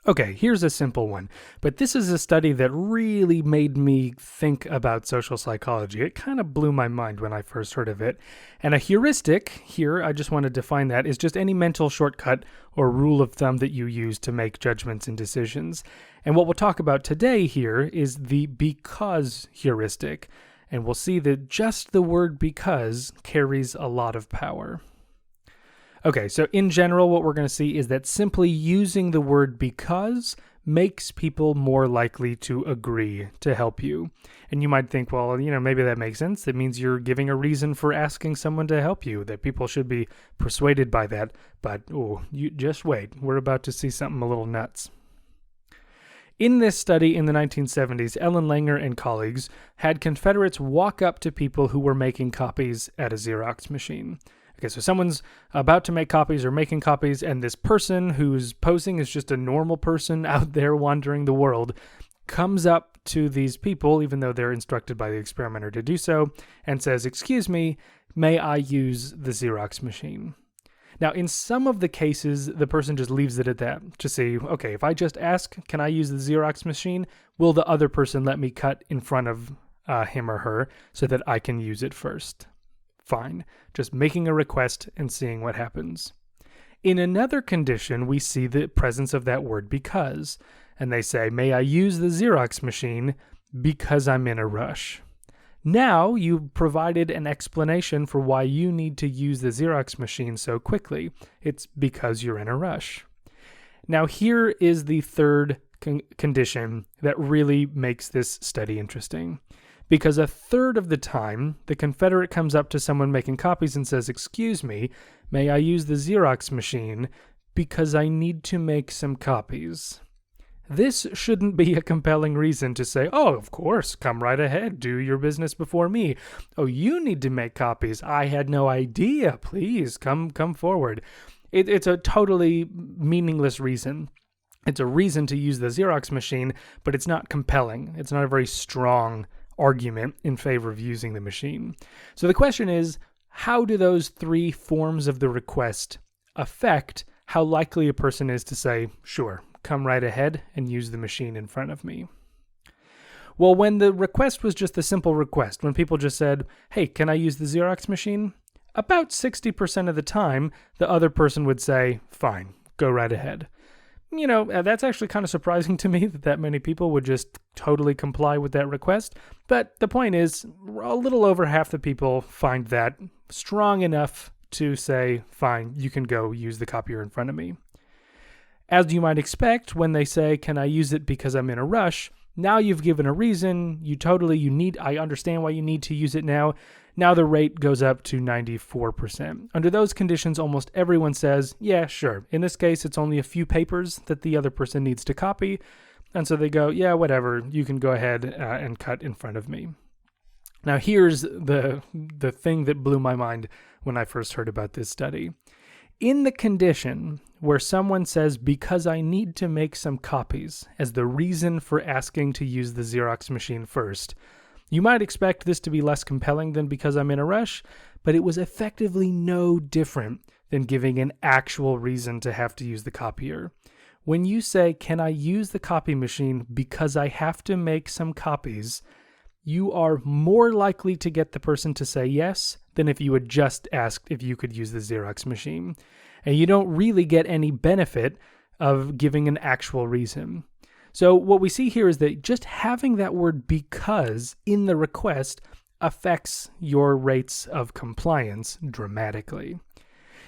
Okay, here's a simple one, but this is a study that really made me think about social psychology. It kind of blew my mind when I first heard of it. And a heuristic, here, I just want to define that, is just any mental shortcut or rule of thumb that you use to make judgments and decisions. And what we'll talk about today here is the because heuristic. And we'll see that just the word because carries a lot of power. Okay, so in general, what we're going to see is that simply using the word because makes people more likely to agree to help you. And you might think, well, maybe that makes sense. It means you're giving a reason for asking someone to help you, that people should be persuaded by that. But, you just wait. We're about to see something a little nuts. In this study in the 1970s, Ellen Langer and colleagues had Confederates walk up to people who were making copies at a Xerox machine. Okay, so someone's about to make copies or making copies, and this person who's posing as just a normal person out there wandering the world comes up to these people, even though they're instructed by the experimenter to do so, and says, "Excuse me, may I use the Xerox machine?" Now, in some of the cases, the person just leaves it at that to see, okay, if I just ask, can I use the Xerox machine, will the other person let me cut in front of him or her so that I can use it first? Fine, just making a request and seeing what happens. In another condition, we see the presence of that word because, and they say, may I use the Xerox machine because I'm in a rush. Now you've provided an explanation for why you need to use the Xerox machine so quickly. It's because you're in a rush. Now here is the third condition that really makes this study interesting. Because a third of the time, the Confederate comes up to someone making copies and says, "Excuse me, may I use the Xerox machine because I need to make some copies?" This shouldn't be a compelling reason to say, "Oh, of course, come right ahead, do your business before me. Oh, you need to make copies. I had no idea. Please, come forward." It's a totally meaningless reason. It's a reason to use the Xerox machine, but it's not compelling. It's not a very strong argument in favor of using the machine. So the question is, how do those three forms of the request affect how likely a person is to say, "Sure, come right ahead and use the machine in front of me"? Well, when the request was just a simple request, when people just said, "Hey, can I use the Xerox machine?" about 60% of the time, the other person would say, "Fine, go right ahead." That's actually kind of surprising to me that many people would just totally comply with that request. But the point is, a little over half the people find that strong enough to say, "Fine, you can go use the copier in front of me." As you might expect, when they say, "Can I use it because I'm in a rush?" Now you've given a reason. I understand why you need to use it now. Now the rate goes up to 94%. Under those conditions, almost everyone says, "Yeah, sure. In this case, it's only a few papers that the other person needs to copy." And so they go, "Yeah, whatever. You can go ahead and cut in front of me." Now here's the thing that blew my mind when I first heard about this study. In the condition where someone says, "Because I need to make some copies," as the reason for asking to use the Xerox machine first, you might expect this to be less compelling than "because I'm in a rush," but it was effectively no different than giving an actual reason to have to use the copier. When you say, "Can I use the copy machine because I have to make some copies?" you are more likely to get the person to say yes than if you had just asked if you could use the Xerox machine. And you don't really get any benefit of giving an actual reason. So what we see here is that just having that word "because" in the request affects your rates of compliance dramatically.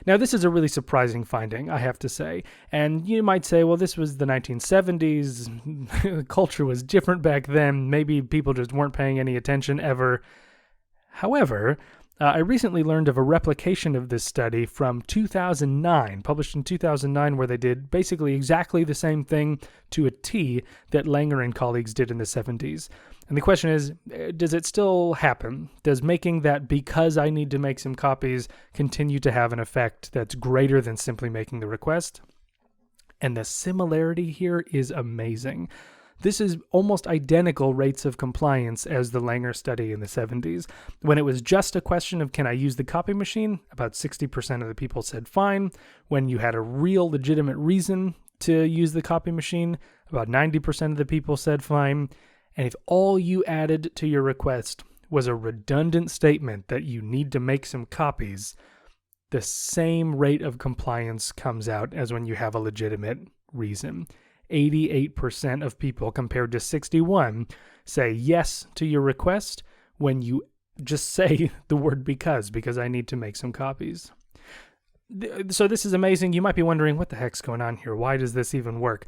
Now, this is a really surprising finding, I have to say. And you might say, well, this was the 1970s. Culture was different back then. Maybe people just weren't paying any attention ever. However, I recently learned of a replication of this study from 2009, published in 2009, where they did basically exactly the same thing to a T that Langer and colleagues did in the 70s. And the question is, does it still happen? Does making that "because I need to make some copies" continue to have an effect that's greater than simply making the request? And the similarity here is amazing. This is almost identical rates of compliance as the Langer study in the 70s. When it was just a question of "can I use the copy machine?" about 60% of the people said fine. When you had a real legitimate reason to use the copy machine. About 90% of the people said fine. And if all you added to your request was a redundant statement that you need to make some copies, the same rate of compliance comes out as when you have a legitimate reason. 88% of people, compared to 61, say yes to your request when you just say the word because I need to make some copies. So this is amazing. You might be wondering, what the heck's going on here? Why does this even work?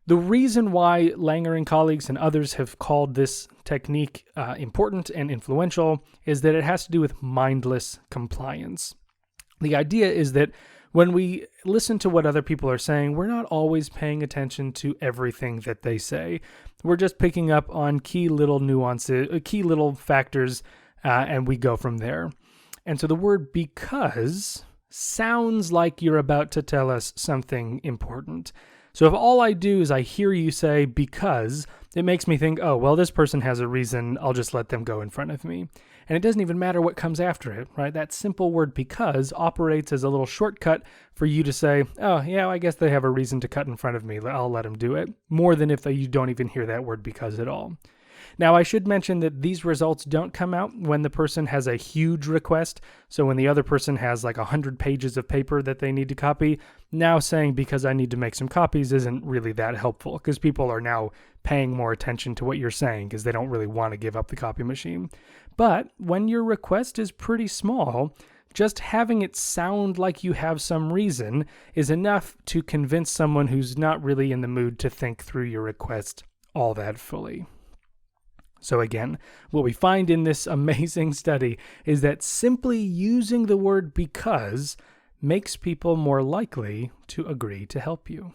The reason why Langer and colleagues and others have called this technique important and influential is that it has to do with mindless compliance. The idea is that when we listen to what other people are saying, we're not always paying attention to everything that they say. We're just picking up on key little nuances, key little factors, and we go from there. And so the word because sounds like you're about to tell us something important. So if all I do is I hear you say because, it makes me think, oh, well, this person has a reason, I'll just let them go in front of me. And it doesn't even matter what comes after it, right? That simple word because operates as a little shortcut for you to say, oh, yeah, I guess they have a reason to cut in front of me. I'll let them do it. More than if you don't even hear that word because at all. Now, I should mention that these results don't come out when the person has a huge request. So when the other person has like 100 pages of paper that they need to copy, now saying because I need to make some copies isn't really that helpful because people are now paying more attention to what you're saying because they don't really want to give up the copy machine. But when your request is pretty small, just having it sound like you have some reason is enough to convince someone who's not really in the mood to think through your request all that fully. So again, what we find in this amazing study is that simply using the word because makes people more likely to agree to help you.